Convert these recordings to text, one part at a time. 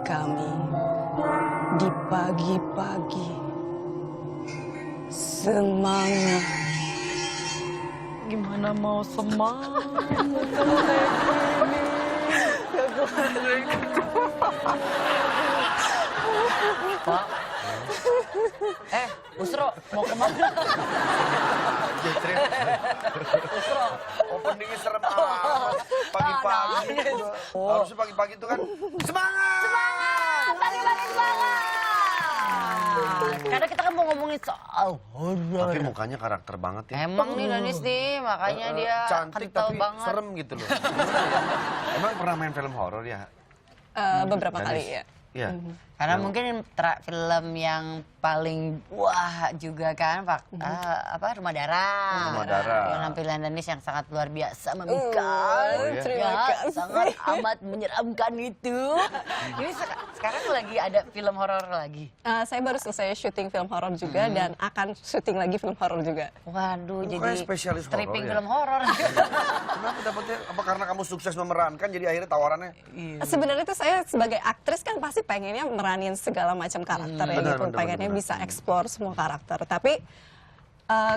kami di pagi-pagi. Semangat. Gimana mau semangat kalau kayak gini? Pak. Busro, mau kemana? Busro, openingnya serem amat. Pagi-pagi gitu. Harusnya pagi-pagi itu kan semangat! Semangat! Pagi-pagi semangat! Karena kita kan mau ngomongin soal horor. Tapi mukanya karakter banget ya. Emang nih Danis nih, makanya dia cantik kental tapi banget. serem gitu loh. Emang pernah main film horor ya? Beberapa Danis? kali ya. Iya. Karena mungkin film yang paling wah juga kan, Pak. Rumah Darah. Rumah Darah. Penampilan Danis yang sangat luar biasa memikat. iya? Terima kasih. Sangat amat menyeramkan itu. Ini sekarang lagi ada film horor lagi. Saya baru selesai syuting film horor juga dan akan syuting lagi film horor juga. Waduh, Bukannya jadi spesialis horor stripping ya? film horor. Kenapa dapetnya? Apa karena kamu sukses memerankan jadi akhirnya tawarannya? Sebenarnya tuh saya sebagai aktris kan pasti pengennya meranin segala macam karakter ya Benar, gitu. benar, Pengennya benar. bisa explore semua karakter. Tapi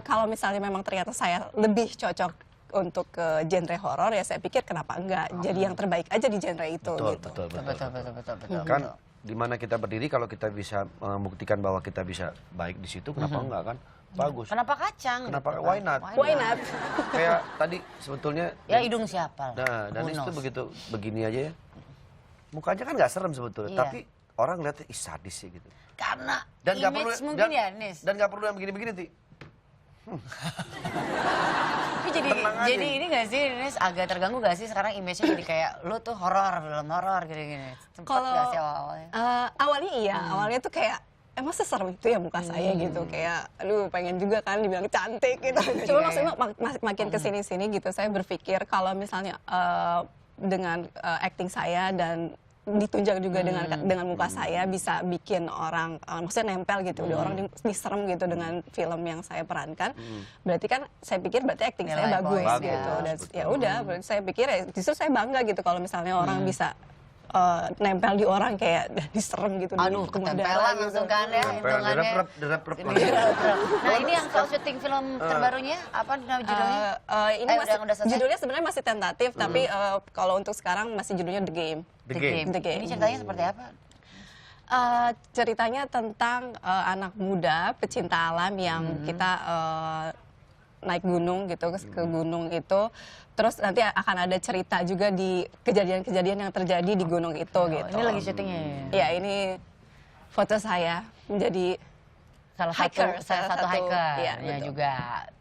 kalau misalnya memang ternyata saya lebih cocok untuk ke genre horor ya saya pikir kenapa enggak jadi yang terbaik aja di genre itu gitu. Betul. Kan di mana kita berdiri kalau kita bisa membuktikan bahwa kita bisa baik di situ kenapa enggak kan? Bagus. Kenapa kacang? Kenapa gitu kan? why not? Why not? Kayak tadi sebetulnya Ya hidung siapa? Nah, Danis Who tuh knows? begitu begini aja ya. Mukanya kan nggak serem sebetulnya, Iya. tapi orang lihatnya ih sadis sih gitu. Karena Dan nggak image perlu mungkin ya, Nis. Dan nggak perlu yang begini-begini, Ti. Tapi tenang aja. jadi ini gak sih, Nis, agak terganggu gak sih sekarang image-nya jadi kayak lu tuh horor, film horor gini-gini. Sempet Kalau gak sih awal-awalnya? awalnya iya, awalnya tuh kayak emang seserem itu ya muka saya gitu kayak aduh pengen juga kan dibilang cantik gitu. Cuma Iya, maksudnya makin kesini-sini gitu saya berpikir kalau misalnya dengan acting saya dan ditunjang juga dengan muka saya bisa bikin orang maksudnya nempel gitu udah orang diserem gitu dengan film yang saya perankan berarti kan saya pikir berarti acting saya Nilai bagus poin, gitu ya. dan Betul. ya udah berarti saya pikir ya justru saya bangga gitu kalau misalnya orang bisa nempel di orang kayak diserem gitu Aduh, di rumah darah ketempelan gitu. langsung kan ya, hitungannya. Derep-derep. Nah ini yang soal syuting film terbarunya, apa nama judulnya? Ini masih udah selesai? judulnya sebenarnya masih tentatif tapi kalau untuk sekarang masih judulnya The Game. The Game. The Game. Ini ceritanya seperti apa? Ceritanya tentang anak muda pecinta alam yang kita naik gunung gitu ke gunung itu terus nanti akan ada cerita juga di kejadian-kejadian yang terjadi di gunung itu gitu. Ini lagi syutingnya ya? Ya ini foto saya menjadi Salah hiker, satu hiker. Iya, Ya betul. juga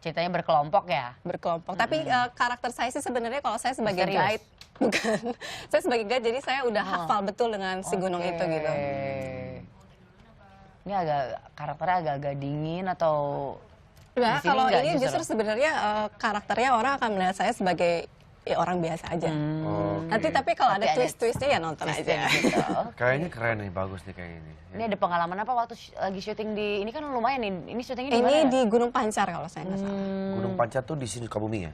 ceritanya berkelompok ya? berkelompok. Tapi karakter saya sih sebenarnya kalau saya sebagai Misterius? guide bukan. Saya sebagai guide jadi saya udah hafal betul dengan si gunung itu gitu. Ini karakternya agak-agak dingin atau Nah, di sini kalau enggak ini justru sebenarnya karakternya orang akan melihat saya sebagai ya orang biasa aja. Nanti tapi kalau Tapi ada ada twist-twistnya ya nonton aja. gitu. Kayaknya keren nih, bagus nih kayak ini. Ini ada pengalaman apa waktu lagi syuting di ini kan lumayan nih. Ini syutingnya di mana? Ini ya? di Gunung Pancar kalau saya nggak salah. Gunung Pancar tuh di sini Sukabumi ya?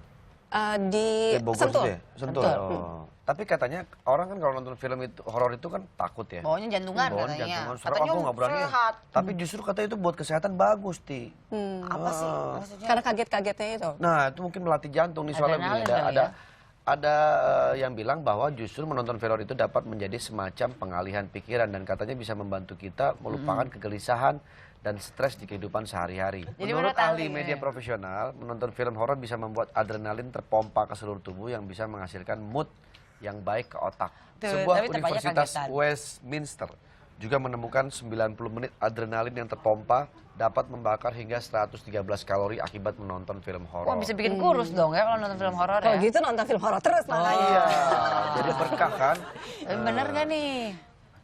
Di Bogor Sentul. situ ya? Sentul. Oh. Tapi katanya orang kan kalau nonton film itu horor itu kan takut ya. Bawanya jantungan Bawaan katanya. jantungan, serem, Katanya aku nggak berani ya. sehat. Tapi justru katanya itu buat kesehatan bagus, Ti. Apa sih maksudnya? Karena kaget-kagetnya itu. Nah, itu mungkin melatih jantung nih soalnya begini. Adrenalin kali Ada, ya? ada yang bilang bahwa justru menonton film itu dapat menjadi semacam pengalihan pikiran dan katanya bisa membantu kita melupakan kegelisahan dan stres di kehidupan sehari-hari. Jadi Menurut menurut ahli ahli, media ya. profesional, menonton film horor bisa membuat adrenalin terpompa ke seluruh tubuh yang bisa menghasilkan mood yang baik ke otak. Tuh, Sebuah tapi tetap aja universitas kagetan. Westminster juga menemukan 90 menit adrenalin yang terpompa dapat membakar hingga 113 kalori akibat menonton film horor. Wah bisa bikin kurus dong ya kalau nonton film horor Kalau ya? gitu nonton film horor terus makanya. Iya, jadi berkah kan? Tapi bener gak nih?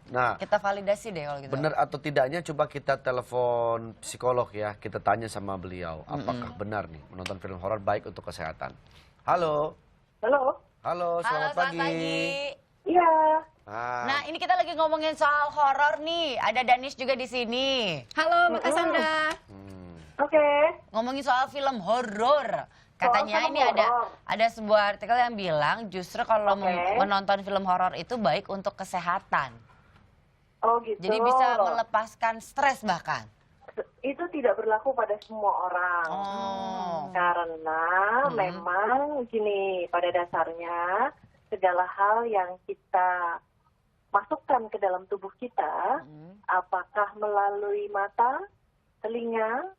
Nah, Kita validasi deh kalau gitu. benar atau tidaknya coba kita telepon psikolog ya, kita tanya sama beliau, apakah benar nih menonton film horor baik untuk kesehatan. Halo. Halo. Halo, selamat pagi. Iya. Nah ini kita lagi ngomongin soal horor nih. Ada Danis juga di sini. Halo, Mbak Cassandra. Oke. Ngomongin soal film horor. Katanya film ini horor. ada sebuah artikel yang bilang justru kalau Oke. menonton film horor itu baik untuk kesehatan. Oh gitu. Jadi bisa melepaskan stres bahkan. Itu tidak berlaku pada semua orang. Oh. Karena memang gini, pada dasarnya segala hal yang kita masukkan ke dalam tubuh kita, apakah melalui mata, telinga,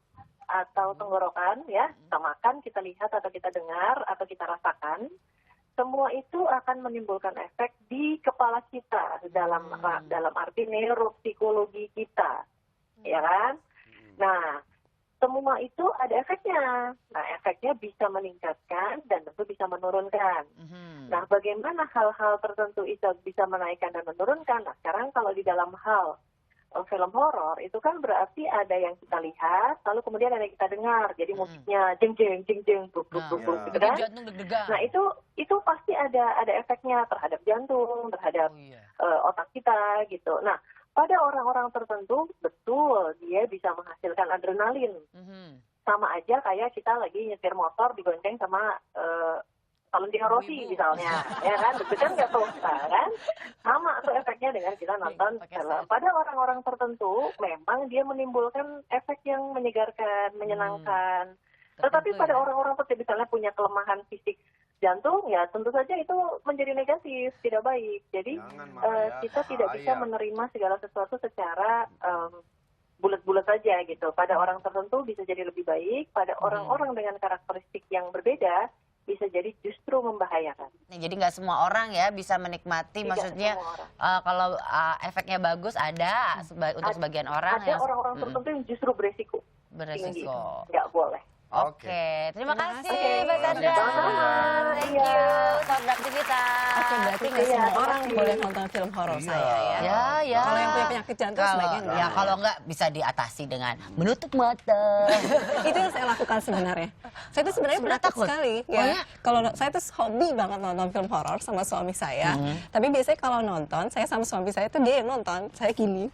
atau tenggorokan, ya, kita makan, kita lihat, atau kita dengar, atau kita rasakan, semua itu akan menimbulkan efek di kepala kita, dalam arti neuropsikologi kita, ya kan? Nah, semua itu ada efeknya. Nah, efeknya bisa meningkatkan dan tentu bisa menurunkan. Nah, bagaimana hal-hal tertentu itu bisa menaikkan dan menurunkan? Nah, sekarang kalau di dalam hal film horor itu kan berarti ada yang kita lihat, lalu kemudian ada yang kita dengar. Jadi musiknya jeng jeng jeng jeng bruk bruk bruk bruk, gitu kan? Jantung deg-degan. Nah, itu pasti ada efeknya terhadap jantung, terhadap otak kita gitu. Nah, pada orang-orang tertentu, betul, dia bisa menghasilkan adrenalin. Sama aja kayak kita lagi nyetir motor digonceng sama Valentino Rossi misalnya. Ya kan, deg-degan nggak tuh, kan? Sama tuh efeknya dengan kita nonton film. Pada orang-orang tertentu, memang dia menimbulkan efek yang menyegarkan, menyenangkan. Tetapi pada orang-orang tertentu, misalnya punya kelemahan fisik jantung, ya tentu saja itu menjadi negatif, tidak baik. Jadi kita tidak bisa menerima segala sesuatu secara bulat-bulat saja gitu. Pada orang tertentu bisa jadi lebih baik, pada orang-orang dengan karakteristik yang berbeda bisa jadi justru membahayakan. Nah, jadi nggak semua orang ya bisa menikmati, Tidak maksudnya semua orang. kalau efeknya bagus ada untuk sebagian orang Ada yang orang-orang tertentu yang justru beresiko tinggi, beresiko. nggak boleh. Oke, terima Terima kasih kasih. Mbak Sandra. Sama-sama. Thank Iya. you, selamat beraktivitas. Oke, berarti nggak Iya, semua terima orang kasih. boleh nonton film horor saya ya. Ya. Kalau yang punya penyakit jantung sebaiknya enggak. Ya kalau enggak bisa diatasi dengan menutup mata. Itu yang saya lakukan sebenarnya. Saya tuh sebenarnya Sebenarnya takut takut? sekali. Oh Ya. ya? Kalau saya tuh hobi banget nonton film horor sama suami saya. Tapi biasanya kalau nonton, saya sama suami saya tuh dia yang nonton, saya gini.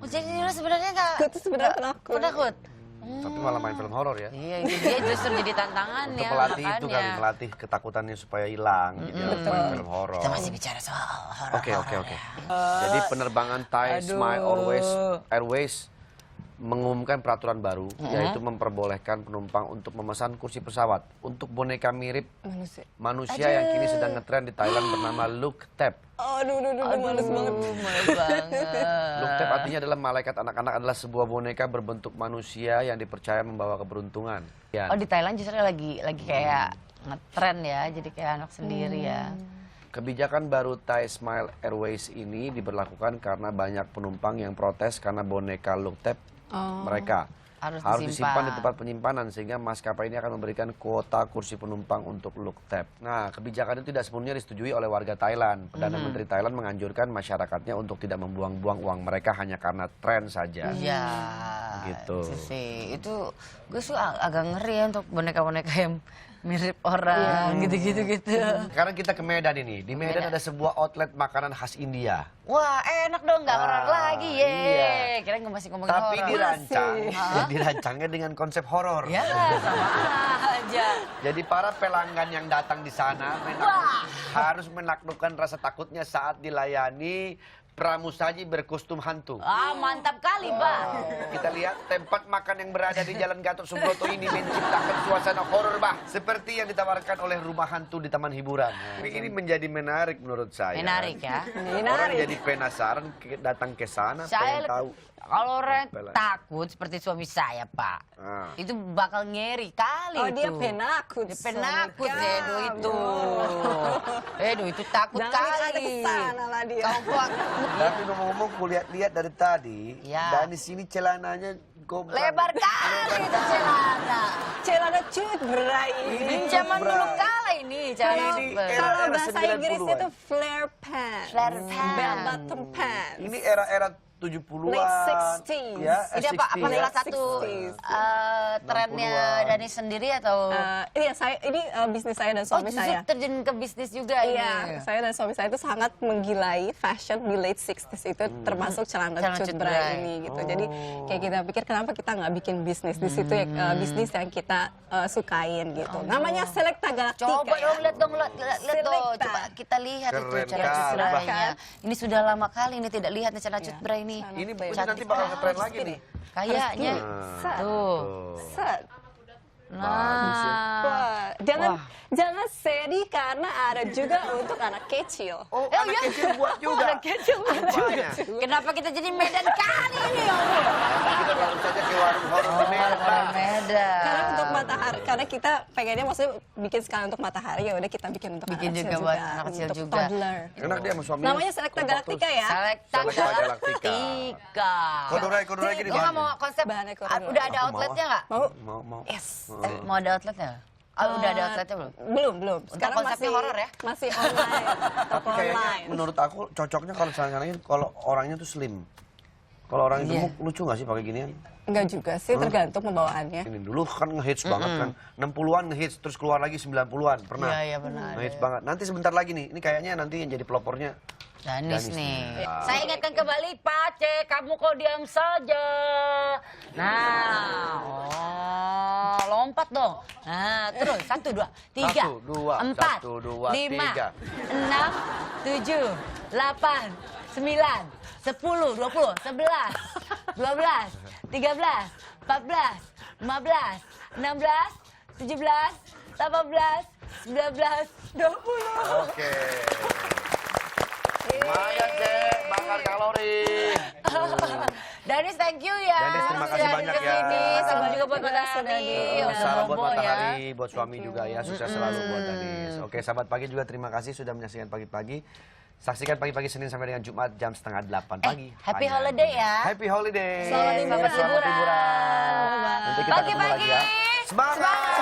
Oh, jadi lu sebenarnya enggak Gue tuh sebenarnya penakut. penakut. Tapi malah main film horor ya. Iya, itu dia justru jadi tantangan Untuk ya. melatih itu makanya. kali, melatih ketakutannya supaya hilang. Jadi harus main film horor. Kita masih bicara soal horor. Oke. Jadi penerbangan Thai Smile Airways mengumumkan peraturan baru, yaitu memperbolehkan penumpang untuk memesan kursi pesawat untuk boneka mirip manusia yang kini sedang ngetren di Thailand bernama Look Tap. Aduh, males banget. Males banget. Look Tap artinya adalah malaikat anak-anak, adalah sebuah boneka berbentuk manusia yang dipercaya membawa keberuntungan. Oh, di Thailand justru lagi kayak ngetren ya, jadi kayak anak sendiri ya. Kebijakan baru Thai Smile Airways ini diberlakukan karena banyak penumpang yang protes karena boneka Look Tap mereka Harus disimpan di tempat penyimpanan, sehingga maskapai ini akan memberikan kuota kursi penumpang untuk Look Tap. Nah, kebijakan itu tidak sepenuhnya disetujui oleh warga Thailand. Perdana Menteri Thailand menganjurkan masyarakatnya untuk tidak membuang-buang uang mereka hanya karena tren saja. Iya. Gitu. Itu sih. Itu gue sih agak ngeri ya untuk boneka-boneka yang mirip orang gitu. Sekarang kita ke Medan ini. Di Medan ada sebuah outlet makanan khas India. Wah, enak dong, nggak horor lagi ye. Iya. Kira gue masih ngomongin Tapi horor. dirancangnya dengan konsep horor. Ya, sama aja. Jadi para pelanggan yang datang di sana harus menaklukkan rasa takutnya saat dilayani pramusaji berkostum hantu. Ah, mantap kali, Bang. Kita lihat tempat makan yang berada di Jalan Gatot Subroto ini menciptakan suasana horor, bah, seperti yang ditawarkan oleh rumah hantu di taman hiburan. Ini menjadi menarik menurut saya. Menarik ya. Orang jadi penasaran datang ke sana, pengen tahu. Kalau orang takut seperti suami saya, Pak, itu bakal ngeri kali Oh, itu. dia penakut. Dia penakut, suami Edo kamu. itu. Edo itu takut Jangan ada kali. kesana lah dia. Kau Pak. Tapi ngomong-ngomong, kulihat-lihat dari tadi, Ya. dan di sini celananya gombang. Lebar kali itu celana. Celana cut berai. Ini zaman dulu kala ini celana. Kalau era bahasa 90-an. Inggrisnya itu flare pants. Flare pants. Bell bottom pants. Ini era-era 70-an. Late 60s. Ya, Ini apa 60s, ya. salah satu 60s. trennya 60-an. Dani sendiri atau Iya, ini bisnis saya dan suami justru saya. terjun ke bisnis juga Iya, ini? saya dan suami saya itu sangat menggilai fashion di late 60s itu termasuk celana Celana cut cut bra bra. ini gitu. Jadi kayak kita pikir kenapa kita nggak bikin bisnis di situ ya bisnis yang kita sukain gitu. Namanya Selecta Galactica. Coba ya. dong, lihat dong, lihat dong. Selecta. Coba kita lihat itu Keren celana cut kan? bra-nya. Ini sudah lama kali ini tidak lihat nih celana cut bra ini. Ini Cantik. nanti bakal ngetren lagi nih. Kayaknya. Set. Tuh. Set. Bagus ya. Nah. Wah, jangan sedih karena ada juga untuk anak kecil. Oh, anak kecil buat juga. Anak kecil Rupanya. Kenapa kita jadi Medan kali ini ya Allah? Kita baru saja ke warung horor di Medan. Medan. Karena untuk matahari, karena kita pengennya maksudnya bikin sekali untuk matahari ya udah kita bikin untuk Bikin anak juga kecil buat juga, anak kecil untuk juga. toddler. Enak dia sama suaminya. Namanya Selecta kompak Galactica terus. ya. Selecta Selecta Galactica. Galactica. Kodorai gini Lo nggak bahannya. mau konsep? Bahannya kodorai. Udah ada Aku mau outletnya nggak? Mau? Mau. Yes. Mau ada outletnya? Udah ada outletnya belum? Belum. Sekarang konsepnya horor ya? Masih online, toko Kayaknya online. menurut aku cocoknya kalau misalnya kalau orangnya tuh slim. Kalau orang Iya. gemuk lucu nggak sih pakai ginian? Enggak juga sih, tergantung pembawaannya. Ini dulu kan ngehits banget kan. 60-an ngehits terus keluar lagi 90-an. Pernah. Iya, benar. Ngehits banget. Nanti sebentar lagi nih. Ini kayaknya nanti yang jadi pelopornya Danis Danis nih. nih. Saya ingatkan kembali, Pace, kamu kok diam saja. Nah, lompat dong. Nah, terus 1, 2, 3, 1, 2, 4, 1, 2, 5, 3. 6, 7, 8, 9, 10, 20, 11, 12, 13, 14, 15, 16, 17, 18, 19, 20. Oke. Lumayan, Cek. Bakar kalori. Danis, thank you ya. Danis, terima kasih Sudah banyak kesini. ya. Salam juga buat Terima kasih, Matahari. Dani. Udah Salam buat bobo ya. Matahari, buat suami juga ya. Sukses selalu buat Danis. Oke, sahabat pagi juga terima kasih sudah menyaksikan pagi-pagi. Saksikan pagi-pagi Senin sampai dengan Jumat jam 7:30 pagi. happy Hanya holiday di ya. Happy holiday. Selamat liburan. Nanti kita ketemu lagi Pagi-pagi. ya. Semangat.